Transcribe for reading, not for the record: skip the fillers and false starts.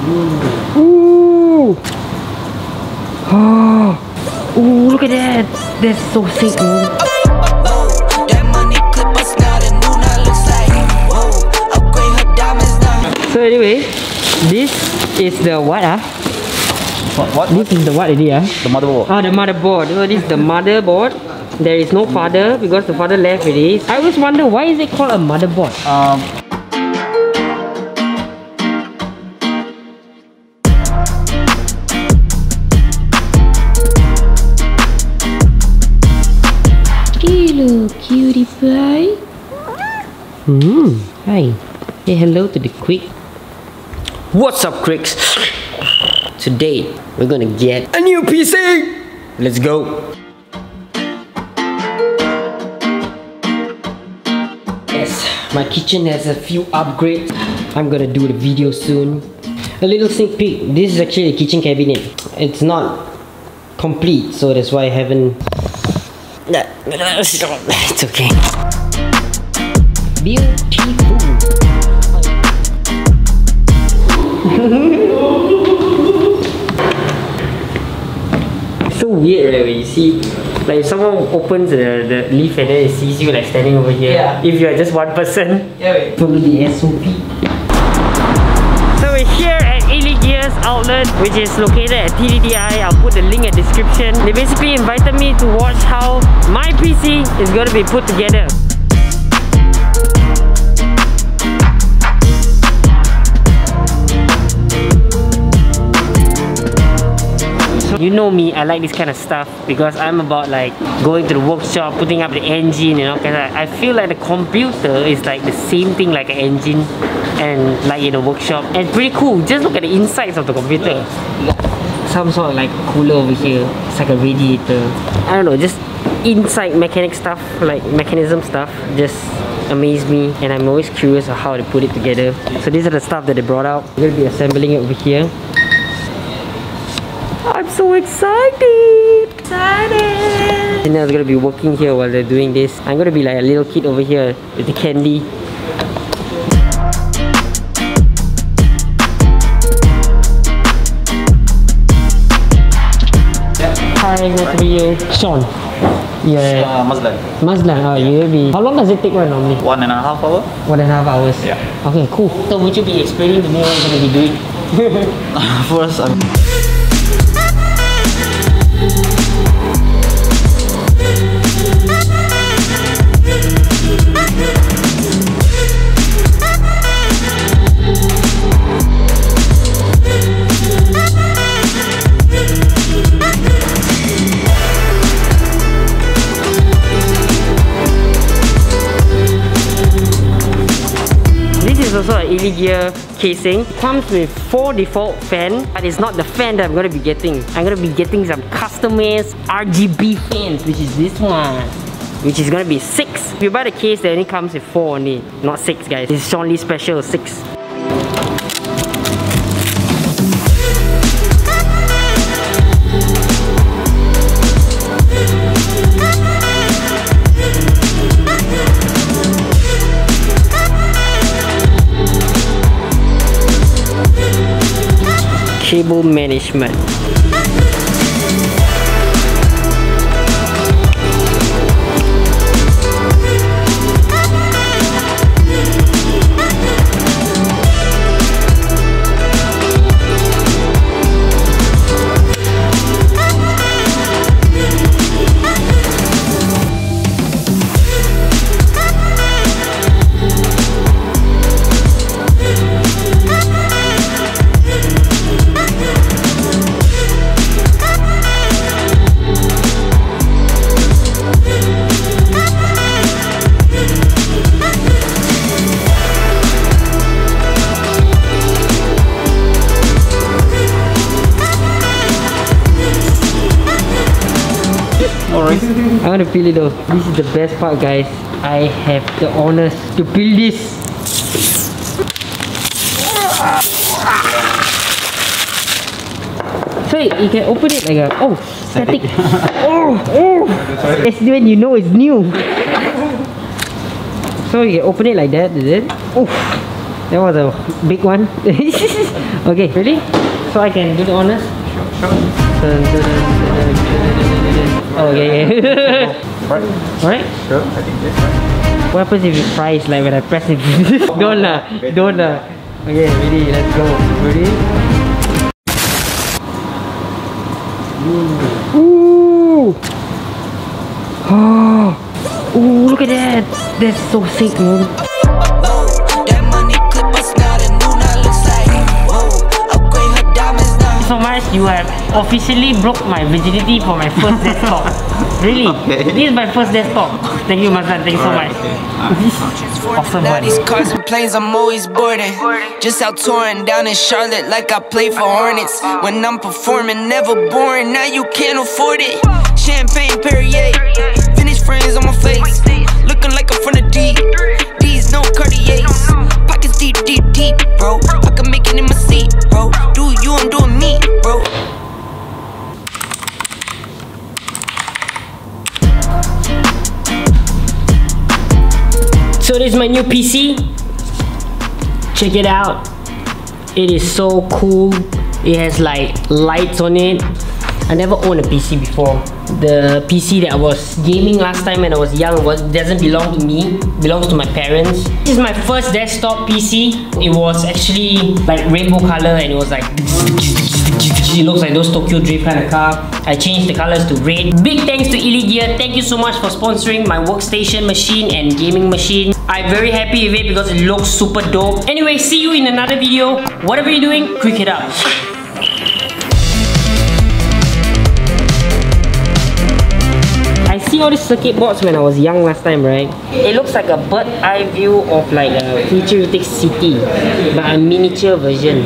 Ooh. Oh. Ooh, look at that. That's so sick, man. So anyway, this is the what? What? This is the what it is? The motherboard. Ah, the motherboard. So this is the motherboard. There is no father because the father left already. I always wonder why is it called a motherboard? Hello, cutie pie. Hi. Say hello to the quick. What's up, Cricks? Today we're gonna get a new PC. Let's go. Yes, my kitchen has a few upgrades. I'm gonna do the video soon. A little sneak peek. This is actually a kitchen cabinet. It's not complete, so that's why I haven't. It's okay. Beautiful. So weird, right? When you see, like, if someone opens the leaf and then it sees you like standing over here. Yeah. If you are just one person, follow the SOP. So we're here at Illegear's outlet, which is located at TDDI. I'll put the link in the description. They basically invited me to watch how my PC is going to be put together. You know me, I like this kind of stuff because I'm about like going to the workshop, putting up the engine, you know, because I feel like the computer is like the same thing like an engine and like in a workshop. And it's pretty cool. Just look at the insides of the computer. Some sort of like cooler over here. It's like a radiator. I don't know, just inside mechanic stuff, like mechanism stuff, just amaze me, and I'm always curious of how they put it together. So these are the stuff that they brought out. We're going to be assembling it over here. I'm so excited! And I was gonna be working here while they're doing this. I'm gonna be like a little kid over here with the candy. Hi, nice to meet you. Shawn. Yeah. Mazlan. Oh, you will be. How long does it take normally? 1.5 hours. 1.5 hours. Yeah. Okay, cool. So would you be explaining to me what you're gonna be doing? First, also an Illegear casing. It comes with 4 default fans, but it's not the fan that I'm gonna be getting. I'm gonna be getting some customized ARGB fans, which is this one, which is gonna be 6. If you buy the case, it only comes with 4 only, not 6, guys. This is Shawn Lee special 6. Cable management. I'm gonna peel it off. This is the best part, guys. I have the honors to peel this. So you can open it like a static. It's when you know it's new. So you can open it like that, is it? Oh, that was a big one. Okay, ready? So I can do the honors? Sure. Oh, yeah. Right. Alright? Sure, I think this right. What happens if it fries like when I press it? Don't lah. Okay, ready, let's go. Ready? Ooh! Oh! Ooh, look at that! That's so sick, man. So much, you have officially broke my virginity for my first desktop. Really? Okay. This is my first desktop. Thank you, Mazan. Thank you so much. Awesome, Now buddy. these cars and planes, I'm always boarding. Just out touring down in Charlotte like I play for Hornets. When I'm performing, never boring. Now you can't afford it. Champagne Perrier, Finnish friends on my face, looking like I'm from the deep. These no Cartiers, pockets deep, deep, deep, bro. I can make it in my seat, bro. Do you, I'm doing me, bro. So this is my new PC. Check it out. It is so cool. It has like lights on it. I never owned a PC before. The PC that I was gaming last time when I was young doesn't belong to me. It belongs to my parents. This is my first desktop PC. It was actually like rainbow color and it was like it looks like those Tokyo Drift kind of car. I changed the colors to red. Big thanks to Illegear. Thank you so much for sponsoring my workstation machine and gaming machine. I'm very happy with it because it looks super dope. Anyway, see you in another video. Whatever you're doing, quick it up. I see all these circuit boards when I was young last time, right? It looks like a bird eye view of like a futuristic city, but a miniature version.